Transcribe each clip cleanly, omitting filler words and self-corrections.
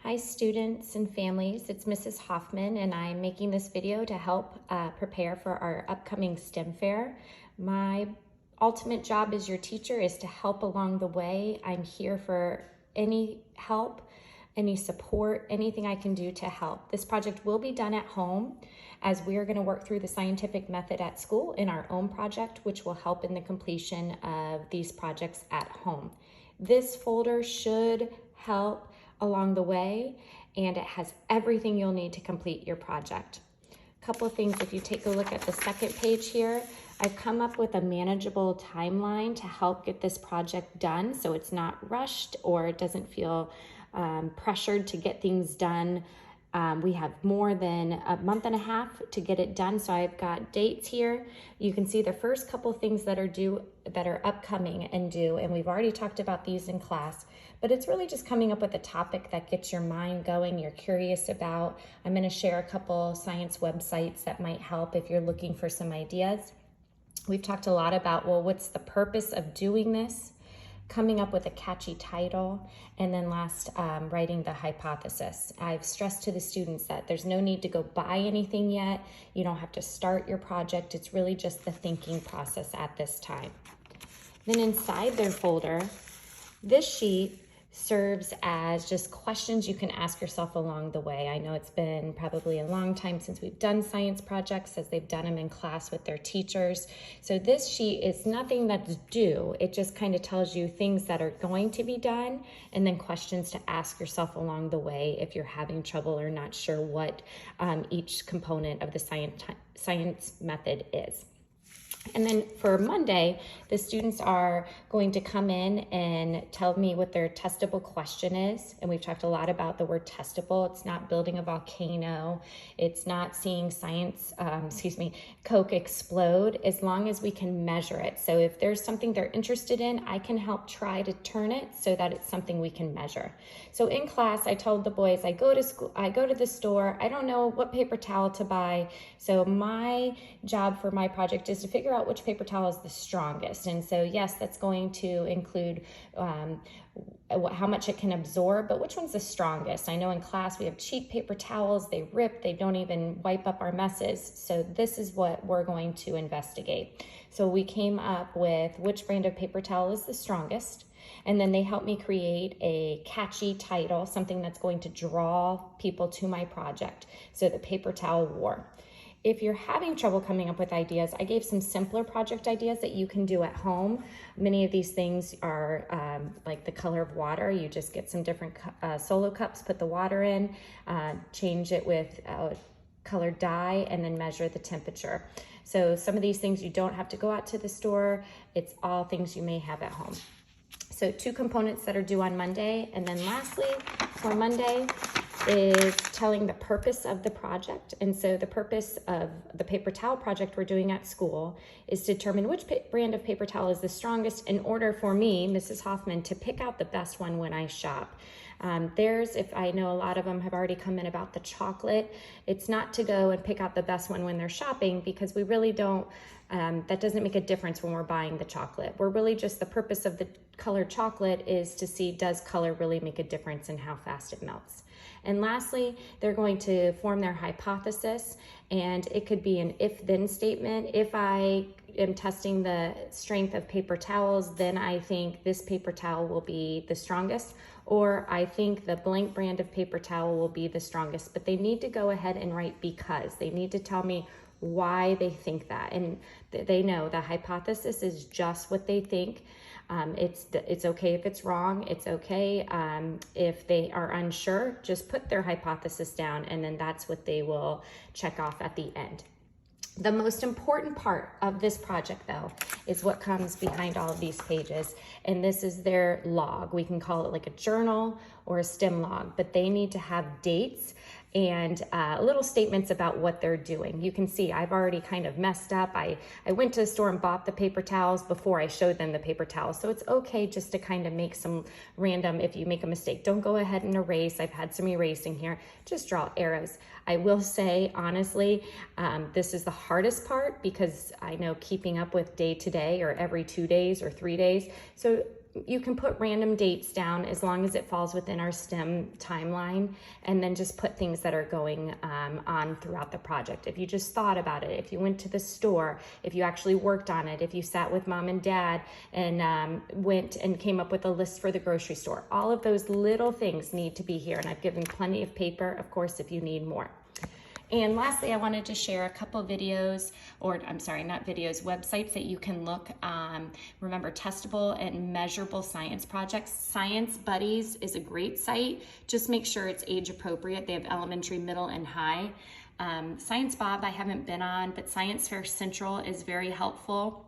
Hi students and families, it's Mrs. Hoffman and I'm making this video to help prepare for our upcoming STEM fair. My ultimate job as your teacher is to help along the way. I'm here for any help, any support, anything I can do to help. This project will be done at home as we are going to work through the scientific method at school in our own project, which will help in the completion of these projects at home. This folder should help along the way, and it has everything you'll need to complete your project. A couple of things, if you take a look at the second page here, I've come up with a manageable timeline to help get this project done so it's not rushed or it doesn't feel pressured to get things done. We have more than a month and a half to get it done, so I've got dates here. You can see the first couple things that are due, that are upcoming and due, and we've already talked about these in class, but it's really just coming up with a topic that gets your mind going, you're curious about. I'm going to share a couple science websites that might help if you're looking for some ideas. We've talked a lot about, well, what's the purpose of doing this? Coming up with a catchy title, and then last, writing the hypothesis. I've stressed to the students that there's no need to go buy anything yet. You don't have to start your project. It's really just the thinking process at this time. Then inside their folder, this sheet serves as just questions you can ask yourself along the way. I know it's been probably a long time since we've done science projects as they've done them in class with their teachers. So this sheet is nothing that's due. It just kind of tells you things that are going to be done and then questions to ask yourself along the way if you're having trouble or not sure what each component of the science method is. And then for Monday, the students are going to come in and tell me what their testable question is. And we've talked a lot about the word testable. It's not building a volcano. It's not seeing Coke explode, as long as we can measure it. So if there's something they're interested in, I can help try to turn it so that it's something we can measure. So in class, I told the boys, I go to the store, I don't know what paper towel to buy. So my job for my project is to figure out which paper towel is the strongest. And so yes, that's going to include how much it can absorb, but which one's the strongest? I know in class we have cheap paper towels, they rip, they don't even wipe up our messes. So this is what we're going to investigate. So we came up with which brand of paper towel is the strongest, and then they helped me create a catchy title, something that's going to draw people to my project. So the paper towel war. If you're having trouble coming up with ideas, I gave some simpler project ideas that you can do at home. Many of these things are like the color of water. You just get some different solo cups, put the water in, change it with colored dye, and then measure the temperature. So some of these things you don't have to go out to the store. It's all things you may have at home. So 2 components that are due on Monday. And then lastly, for Monday, is telling the purpose of the project. And so the purpose of the paper towel project we're doing at school is to determine which brand of paper towel is the strongest in order for me, Mrs. Hoffman, to pick out the best one when I shop. If I know a lot of them have already come in about the chocolate, it's not to go and pick out the best one when they're shopping, because we really don't, that doesn't make a difference when we're buying the chocolate. We're really just, the purpose of the colored chocolate is to see, does color really make a difference in how fast it melts? And lastly, they're going to form their hypothesis, and it could be an if-then statement. If I am testing the strength of paper towels, then I think this paper towel will be the strongest, or I think the blank brand of paper towel will be the strongest. But they need to go ahead and write because. They need to tell me why they think that, and they know the hypothesis is just what they think. It's okay if it's wrong. It's okay if they are unsure, just put their hypothesis down, and then that's what they will check off at the end. The most important part of this project, though, is what comes behind all of these pages, and this is their log. We can call it like a journal or a STEM log, but they need to have dates and little statements about what they're doing. You can see I've already kind of messed up. I went to the store and bought the paper towels before I showed them the paper towels. So it's okay just to kind of make some random, if you make a mistake, don't go ahead and erase. I've had some erasing here. Just draw arrows. I will say, honestly, this is the hardest part because I know keeping up with day to day or every 2 days or 3 days. So you can put random dates down as long as it falls within our STEM timeline, and then just put things that are going on throughout the project. If you just thought about it, if you went to the store, if you actually worked on it, if you sat with mom and dad and went and came up with a list for the grocery store, all of those little things need to be here. And I've given plenty of paper, of course, if you need more. And lastly, I wanted to share a couple videos, or I'm sorry, not videos, websites that you can look. Remember, Testable and Measurable Science Projects. Science Buddies is a great site. Just make sure it's age appropriate. They have elementary, middle, and high. Science Bob I haven't been on, but Science Fair Central is very helpful.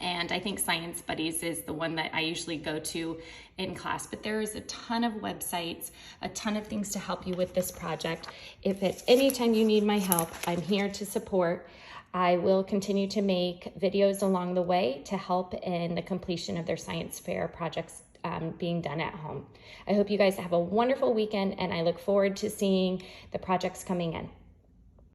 And I think Science Buddies is the one that I usually go to in class. But there is a ton of websites, a ton of things to help you with this project. If at any time you need my help, I'm here to support. I will continue to make videos along the way to help in the completion of their science fair projects being done at home. I hope you guys have a wonderful weekend, and I look forward to seeing the projects coming in.